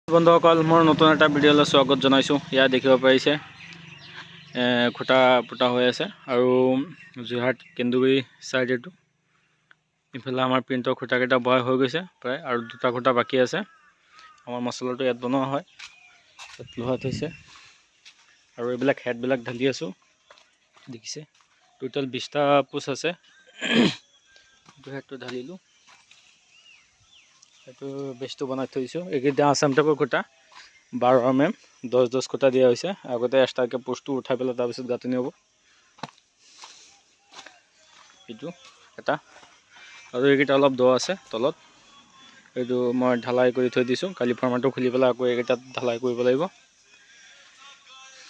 বন্ধুসকল মোৰ নতুন এটা ভিডিঅ'লৈ স্বাগত জনাইছোঁ। ইয়াত দেখিব পাৰিছে খুঁটা পোতা হৈ আছে আৰু যোৰহাট কেন্দুগুৰি চাইড এইটো ইফালে আমাৰ প্ৰিণ্টৰ খুঁটাকেইটা বহাই হৈ গৈছে প্ৰায়, আৰু দুটা খুঁটা বাকী আছে। আমাৰ মছলাটো ইয়াত বনোৱা হয়, ইয়াত লোহা থৈছে আৰু এইবিলাক হেডবিলাক ঢালি আছোঁ। দেখিছে টোটেল 20টা পোষ্ট আছে। এইটো হেডটো ঢালিলোঁ, এইটো বেচটো বনাই থৈছোঁ। এইকেইটা আছাম টাইপৰ খুঁটা 12 mm 10 খুঁটা দিয়া হৈছে। আগতে এক্সট্ৰাকৈ পোষ্টটো উঠাই পেলাই তাৰপিছত গাঁথনি হ'ব। এইটো এটা আৰু এইকেইটা অলপ দ আছে তলত, এইটো মই ঢালাই কৰি থৈ দিছোঁ। কালি ফাৰ্মাৰটো খুলি পেলাই আকৌ এইকেইটাত ঢালাই কৰিব লাগিব।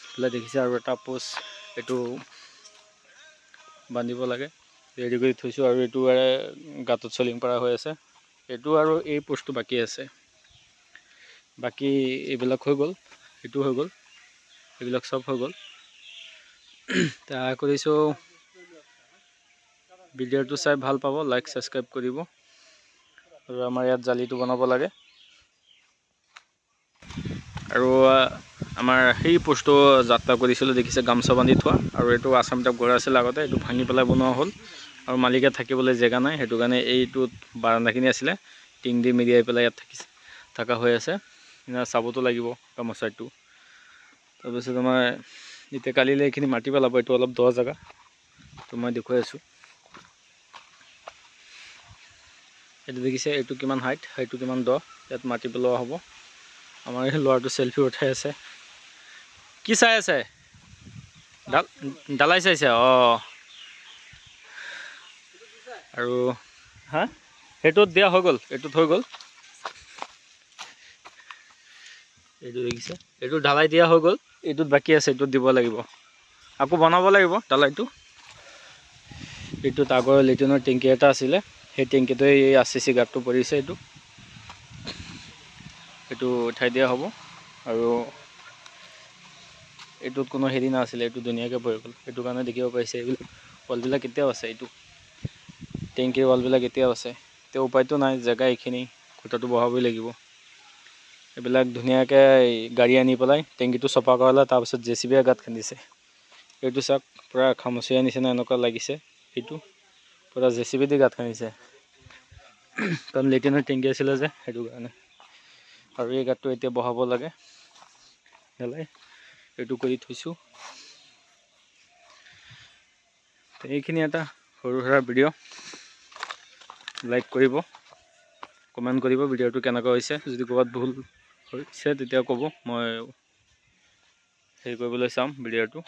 এইফালে দেখিছে আৰু এটা পোষ্ট, এইটো বান্ধিব লাগে, ৰেডি কৰি থৈছোঁ। আৰু এইটো গাঁতত চলিং পৰা হৈ আছে। এইটো আৰু এই পোষ্টটো বাকী আছে, বাকী এইবিলাক হৈ গ'ল, এইটো হৈ গ'ল, এইবিলাক চব হৈ গ'ল। আশা কৰিছোঁ ভিডিঅ'টো চাই ভাল পাব, লাইক ছাবস্ক্ৰাইব কৰিব। আৰু আমাৰ ইয়াত জালিটো বনাব লাগে। আৰু আমাৰ সেই পোষ্টটো যাত্ৰা কৰিছিলোঁ, দেখিছে গামোচা বান্ধি থোৱা। আৰু এইটো আছাম টাইপ ঘৰ আছিল আগতে, এইটো ভাঙি পেলাই বনোৱা হ'ল। আৰু মালিকে থাকিবলৈ জেগা নাই, সেইটো কাৰণে এইটোত বাৰান্দাখিনি আছিলে টিং দি মেৰিয়াই পেলাই ইয়াত থকা হৈ আছে। চাবতো লাগিব গামোচাটো। তাৰপিছত আমাৰ এতিয়া কালিলৈ এইখিনি মাটি পেলাব। এইটো অলপ দ জেগা, তো মই দেখুৱাই আছোঁ। এইটো দেখিছে, এইটো কিমান হাইট, সেইটো কিমান দ, ইয়াত মাটি পেলোৱা হ'ব। আমাৰ এই ল'ৰাটো চেল্ফি উঠাই আছে। কি চাই আছে? দালাই চাইছে? অঁ। আৰু হা সেইটোত দিয়া হৈ গ'ল, এইটোত হৈ গ'ল। এইটো দেখিছে, এইটো ঢালাই দিয়া হৈ গ'ল, এইটোত বাকী আছে, এইটোত দিব লাগিব, আকৌ বনাব লাগিব ঢালাইটো। এইটোত আগৰ লেট্ৰিনৰ টেংকি এটা আছিলে, সেই টেংকিটোৱে এই RCC গাঁতটো পৰিছে। এইটো উঠাই দিয়া হ'ব। আৰু এইটোত কোনো হেৰি নাছিলে, এইটো ধুনীয়াকৈ পৰি গ'ল। সেইটো কাৰণে দেখিব পাৰিছে এইবিলাক ৱালবিলাক এতিয়াও আছে, এইটো টেংকিৰ ৱালবিলাক এতিয়াও আছে। এতিয়া উপায়তো নাই, জেগা এইখিনি, খুঁটাটো বহাবই লাগিব। এইবিলাক ধুনীয়াকৈ গাড়ী আনি পেলাই টেংকিটো চফা কৰালে, তাৰপিছত JCB গাঁত খান্দিছে। এইটো চাওক, পূৰা খামুচীয়া নিচিনা এনেকুৱা লাগিছে। এইটো পূৰা JCB দি গাঁত খান্দিছে, কাৰণ লেট্ৰিনৰ টেংকি আছিলে যে, সেইটো কাৰণে। আৰু এই গাঁতটো এতিয়া বহাব লাগে, এইটো কৰি থৈছোঁ। এইখিনি এটা সৰু সুৰা ভিডিঅ', লাইক কৰিব, কমেণ্ট কৰিব ভিডিঅ'টো কেনেকুৱা হৈছে। যদি ক'ৰবাত ভুল হৈছে তেতিয়া ক'ব, মই হেৰি কৰিবলৈ চাম ভিডিঅ'টো।